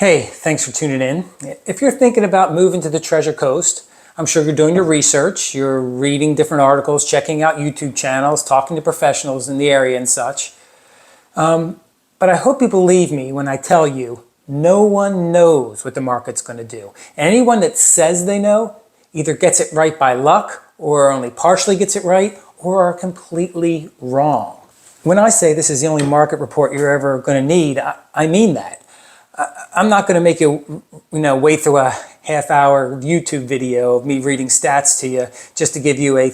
Hey, thanks for tuning in. If you're thinking about moving to the Treasure Coast, I'm sure you're doing your research, you're reading different articles, checking out YouTube channels, talking to professionals in the area and such. But I hope you believe me when I tell you, no one knows what the market's going to do. Anyone that says they know either gets it right by luck, or only partially gets it right, or are completely wrong. When I say this is the only market report you're ever going to need, I mean that. I'm not going to make you, wait through a half-hour YouTube video of me reading stats to you just to give you a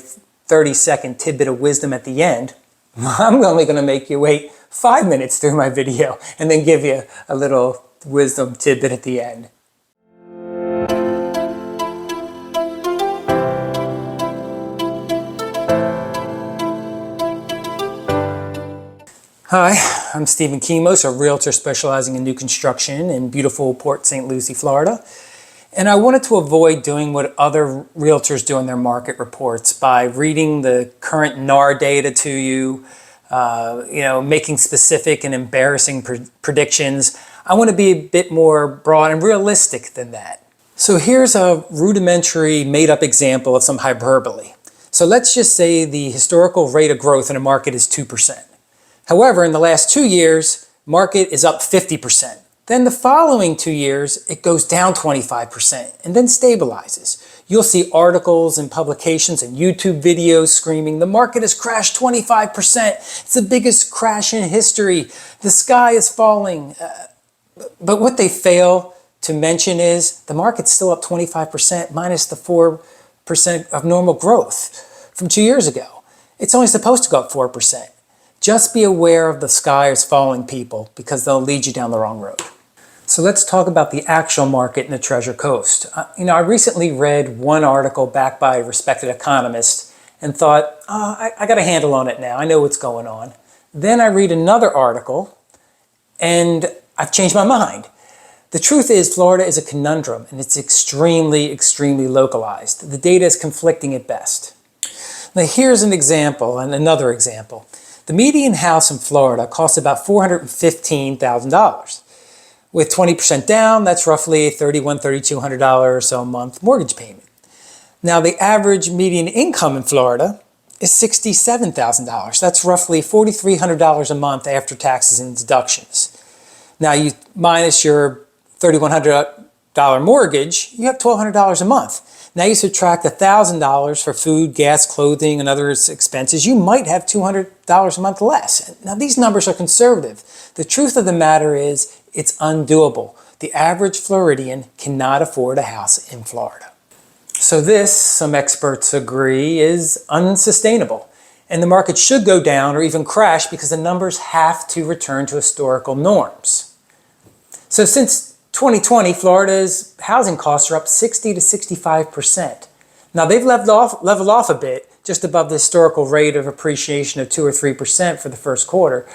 30-second tidbit of wisdom at the end. I'm only going to make you wait 5 minutes through my video and then give you a little wisdom tidbit at the end. Hi, I'm Stephen Kimos, a realtor specializing in new construction in beautiful Port St Lucie, Florida. And I wanted to avoid doing what other realtors do in their market reports by reading the current NAR data to you, making specific and embarrassing predictions. I want to be a bit more broad and realistic than that. So here's a rudimentary made-up example of some hyperbole. So let's just say the historical rate of growth in a market is 2%. However, in the last 2 years, market is up 50%. Then the following 2 years, it goes down 25% and then stabilizes. You'll see articles and publications and YouTube videos screaming, the market has crashed 25%. It's the biggest crash in history. The sky is falling. But what they fail to mention is the market's still up 25% minus the 4% of normal growth from 2 years ago. It's only supposed to go up 4%. Just be aware of the sky is falling, people, because they'll lead you down the wrong road. So let's talk about the actual market in the Treasure Coast. I recently read one article backed by a respected economist and thought, I got a handle on it now. I know what's going on. Then I read another article and I've changed my mind. The truth is Florida is a conundrum and it's extremely, extremely localized. The data is conflicting at best. Now here's an example and another example. The median house in Florida costs about $415,000. With 20% down, that's roughly $3,100, $3,200 or so a month mortgage payment. Now the average median income in Florida is $67,000. That's roughly $4,300 a month after taxes and deductions. Now you minus your $3,100 mortgage, you have $1,200 a month. Now you subtract $1,000 for food, gas, clothing, and other expenses, you might have $200 a month less. Now these numbers are conservative. The truth of the matter is it's undoable. The average Floridian cannot afford a house in Florida. So this, some experts agree, is unsustainable. And the market should go down or even crash because the numbers have to return to historical norms. So since 2020, Florida's housing costs are up 60 to 65%. Now they've leveled off a bit, just above the historical rate of appreciation of 2 or 3% for the first quarter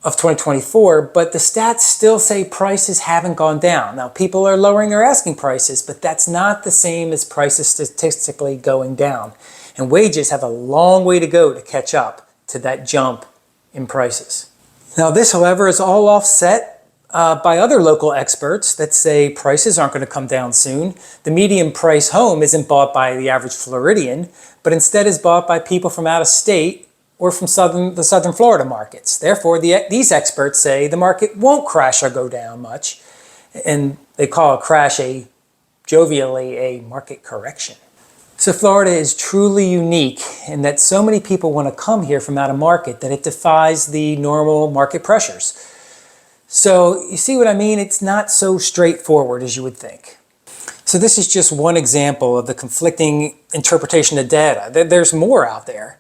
of 2024, but the stats still say prices haven't gone down. Now people are lowering their asking prices, but that's not the same as prices statistically going down. And wages have a long way to go to catch up to that jump in prices. Now this, however, is all offset by other local experts that say prices aren't going to come down soon. The median price home isn't bought by the average Floridian, but instead is bought by people from out of state or from the southern Florida markets. Therefore, these experts say the market won't crash or go down much, and they call a crash jovially a market correction. So Florida is truly unique in that so many people want to come here from out of market that it defies the normal market pressures. So you see what I mean? It's not so straightforward as you would think. So this is just one example of the conflicting interpretation of data. There's more out there.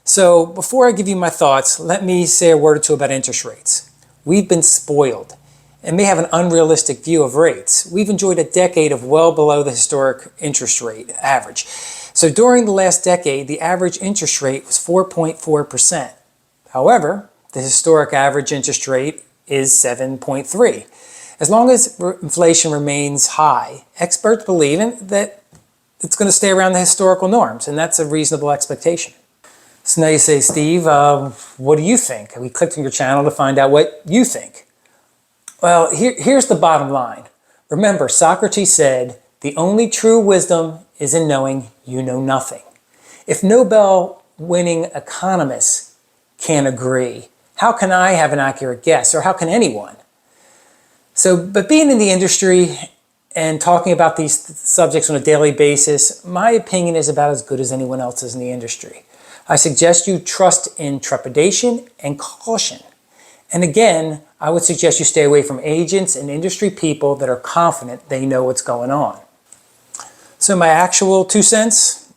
So before I give you my thoughts, let me say a word or two about interest rates. We've been spoiled and may have an unrealistic view of rates. We've enjoyed a decade of well below the historic interest rate average. So during the last decade, the average interest rate was 4.4%. However, the historic average interest rate is 7.3. As long as inflation remains high, experts believe that it's going to stay around the historical norms, and that's a reasonable expectation. So now you say, Steve, what do you think? We clicked on your channel to find out what you think. Well, here's the bottom line. Remember, Socrates said, the only true wisdom is in knowing you know nothing. If Nobel-winning economists can't agree, how can I have an accurate guess, or how can anyone? But being in the industry and talking about these subjects on a daily basis, my opinion is about as good as anyone else's in the industry. I suggest you trust in trepidation and caution. And again, I would suggest you stay away from agents and industry people that are confident they know what's going on. So my actual 2 cents?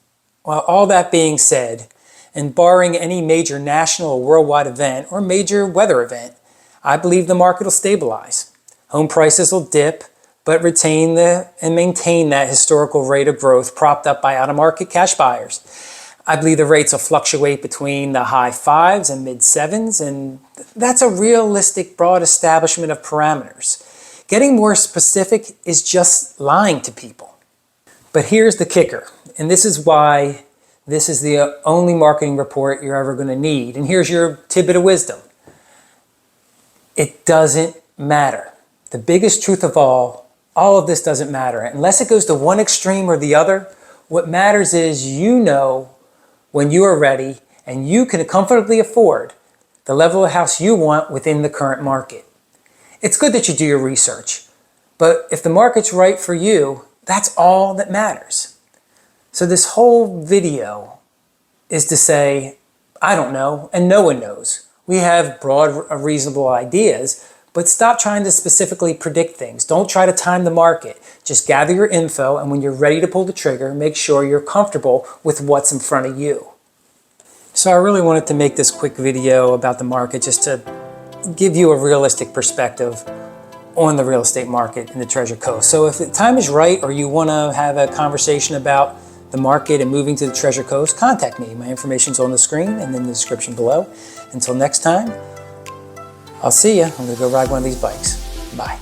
Well, all that being said, and barring any major national or worldwide event or major weather event, I believe the market will stabilize. Home prices will dip, but retain and maintain that historical rate of growth propped up by out-of-market cash buyers. I believe the rates will fluctuate between the high 5s and mid 7s, and that's a realistic broad establishment of parameters. Getting more specific is just lying to people. But here's the kicker, and this is why this is the only marketing report you're ever going to need. And here's your tidbit of wisdom. It doesn't matter. The biggest truth of all of this doesn't matter. Unless it goes to one extreme or the other, what matters is you know when you are ready and you can comfortably afford the level of house you want within the current market. It's good that you do your research, but if the market's right for you, that's all that matters. So this whole video is to say, I don't know, and no one knows. We have broad, reasonable ideas, but stop trying to specifically predict things. Don't try to time the market. Just gather your info, and when you're ready to pull the trigger, make sure you're comfortable with what's in front of you. So I really wanted to make this quick video about the market just to give you a realistic perspective on the real estate market in the Treasure Coast. So if the time is right or you want to have a conversation about the market and moving to the Treasure Coast, contact me. My information's on the screen and in the description below. Until next time, I'll see you. I'm going to go ride one of these bikes. Bye.